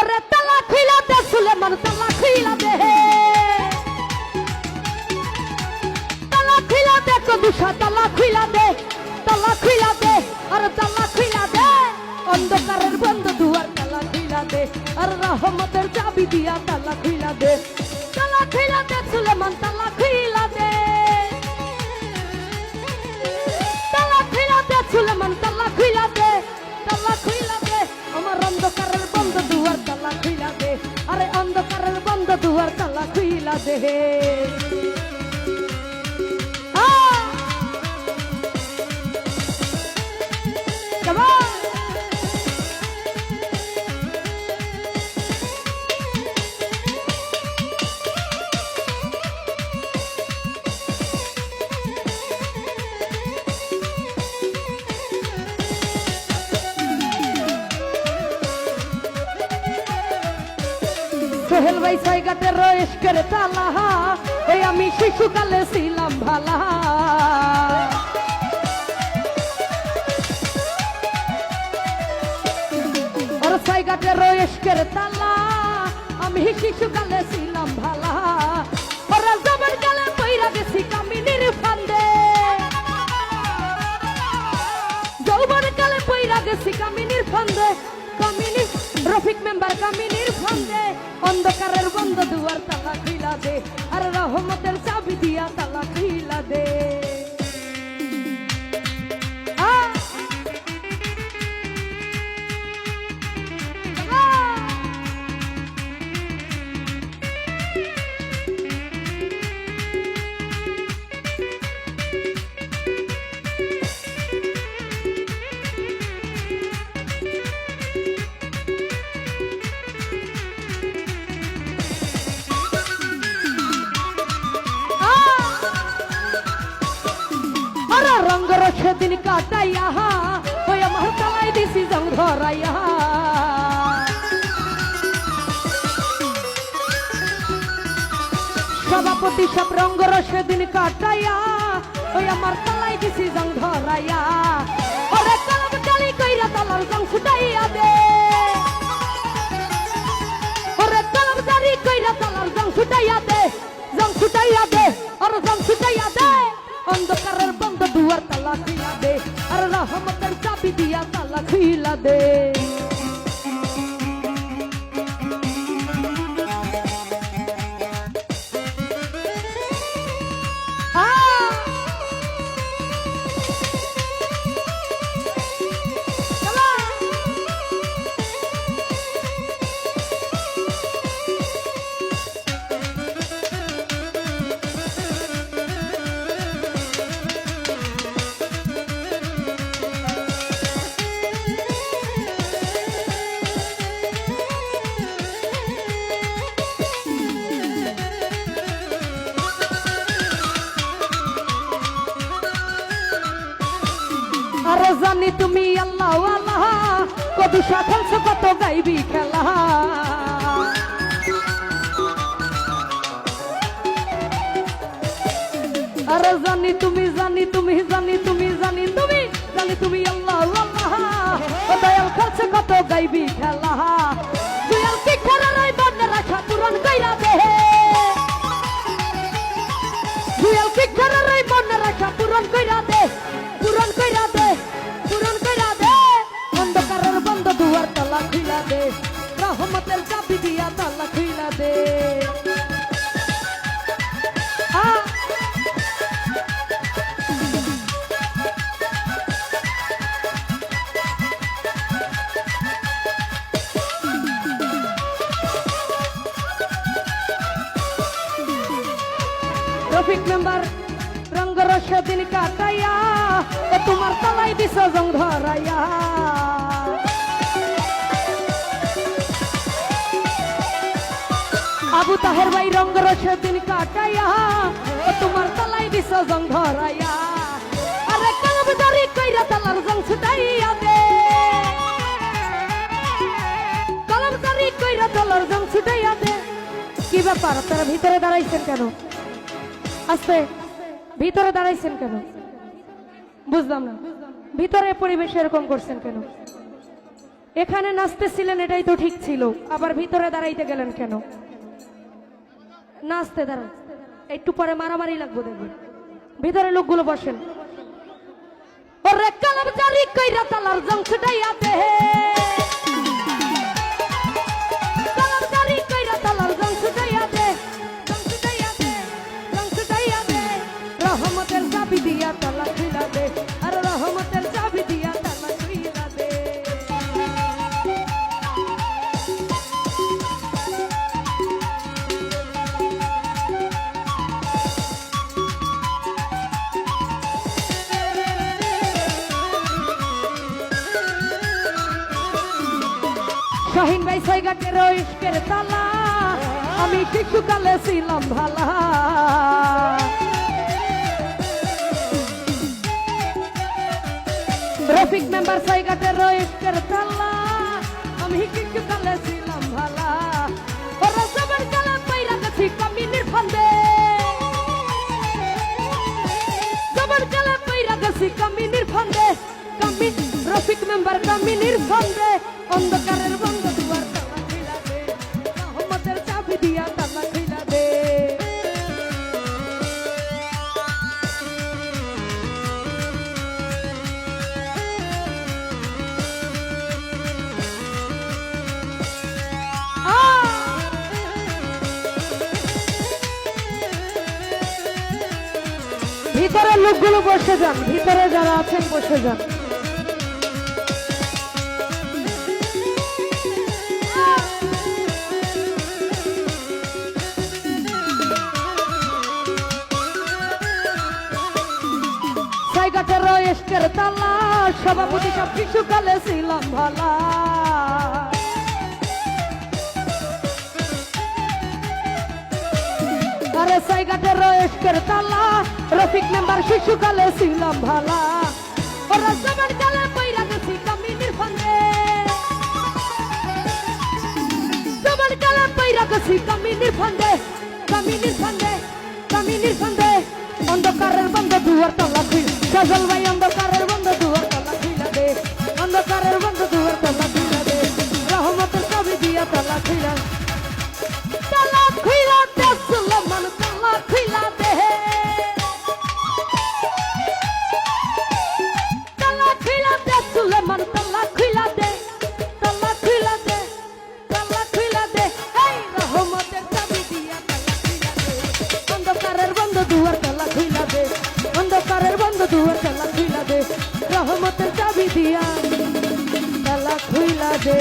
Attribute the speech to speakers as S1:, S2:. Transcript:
S1: ওরে তালা খুইলা দে সুলেমান তালা খুইলা দে তালা খুইলা দে কদুষা তালা খুইলা দে আর তালা খুইলা দে অন্ধকারের বন্ধ দুয়ার তালা খুইলা দে আর রহমতের চাবি দিয়া তালা খুইলা দে সুলেমান তালা খুইলা দে সুলেমান তালা খুইলা দে আমার অন্ধকারের বন্ধ দুয়ার তালা খুইলা দে আরে অন্ধকারের বন্ধ দুয়ার তালা খুইলা দে সোহেল ভাই সাইগাতে রয়েস করে তালা ওই আমি শিশুকালে ছিলাম ভালা ওর সাইগাতে রয়েস করে তালা আমি শিশুকালে ছিলাম ভালা ওরা জবর কালে পইরা গেছি কামিনীর ফান্দে যৌবন কালে পইরা গেছি কামিনীর ফান্দে কামিনী রফিক মেম্বার কামিনীর ফান্দে অন্ধকারের বন্ধ দুয়ার তালা খুইলা দে আর রহমতের চাবি দিয়া তালা খুইলা দে রঙ্গর সেদিন কাটাইয়া ওই আমার তালাই দিছি জং ধরাইয়া সভাপতি সব রঙ্গর সেদিন কাটাইয়া ওই আমার তালাই দিছি জং ধরাইয়া ওরে কলম কালি কইরা তালার জং ছুটাইয়া দে ওরে কলম জারি কইরা তালার জং ছুটাইয়া দে আর জং ছুটাইয়া দে অন্ধকারের বন্ধ দুয়ার তালা খুইলা দে আর রহমতের চাবি দিয়া তালা খুইলা দে আরে জানি তুমি আল্লাহ আল্লাহ কত খেলছো কত গাইবি খেলা আরে জানি তুমি আল্লাহ আল্লাহ দয়াল খেলছো কত গাইবি খেলা দুয়াল কি খেলার ওই বন্ধের আশা পূরণ কইরা দে দুয়াল কি খেলার ওই বন্ধের আশা পূরণ কইরা দে অন্ধকারের বন্ধ দুয়ার তালা খুইলা দে রহমতের চাবি দিয়া তালা খুইলা দে রফিক মেম্বার রঙ্গর সেদিন কাটাইয়া তোমার তালাই দিছ জং ধরাইয়া আবু তাহের ভাই রঙ্গর সেদিন কাটাইয়া তোমার তালাই দিছ জং ধরাইয়া আরে কলম জারি কইরা তালার জং ছুটাইয়া দে কলম জারি কইরা তালার জং ছুটাইয়া দে কি ব্যাপার আপনারা ভিতরে দাঁড়াইছেন কেন আস্তে ভিতরে দাঁড়াইছেন কেন বুঝলাম না ভিতরে পরিবেশ এরকম করছেন কেন এখানে নাচতেছিলেন এটাই তো ঠিক ছিল, আবার ভিতরে দাঁড়াইতে গেলেন কেন? নাচতে দাঁড়ান, একটু পরে মারামারি লাগবো দেখবেন। ভিতরে লোকগুলো বসেন। ওরে কালার জারি কইরা তালার জং ছুটাইয়া দে, কালার জারি কইরা তালার জং ছুটাইয়া দে, জং ছুটাইয়া দে, জং ছুটাইয়া দে, রহমতের চাবি দিয়া তালা খুইলা দে, আর রহমতের চাবি দিয়া তালা খুইলা দে। শাহিন ভাই সৈগাটের ইশকের তালা, আমি শিশুকালে ছিলাম ভালা। রফিক মেম্বার সৈগাটের ইশকের তালা, আমি শিশুকালে ছিলাম ভালা। ওরা সবার কালে পাইরা গেছি কামিনীর ফান্দে, সবার কালে পাইরা গেছি কামিনীর ফান্দে, কামিন রফিক মেম্বার কামিনীর ফান্দে। অন্ধকারের বন্ধ দুয়ার তালা খুইলা দে, রহমতের চাবি দিয়া তালা খুইলা দে। ভিতরে লোকগুলো বসে যান, ভিতরে যারা আছেন বসে যান। সৈগাটের ইশকের তালা, সভাপতি সব শিশুকালে ছিলাম ভালা। আরে সৈগাটের ইশকের তালা, রফিক মেম্বার শিশুকালে ছিলাম ভালা। ওরা সবার কালে পাইরা গেছি কামিনীর ফান্দে, সবার কালে পাইরা গেছি কামিনীর ফান্দে, কামিনীর ফান্দে, কামিনীর ফান্দে। অন্ধকারের বন্ধ দুয়ার তালা খুইলা, সজল ভাই অন্ধকারের বন্ধ দুয়ার তালা খুইলা দে, অন্ধকারের বন্ধ দুয়ার তালা খুইলা দে, রহমতের চাবি দিয়া তালা খুইলা, তালা খুইলা দে, সুলেমান তালা খুইলা দে, তালা খুইলা দে, সুলেমান তালা খুইলা দে, তালা খুইলা দে, তালা খুইলা দে, এই রহমতের চাবি দিয়া তালা খুইলা দে, অন্ধকারের বন্ধ দুয়ার তালা খুইলা দে, অন্ধকারের বন্ধ দুয়ার তালা খুইলা দে, রহমতের চাবি দিয়া তালা খুইলা দে।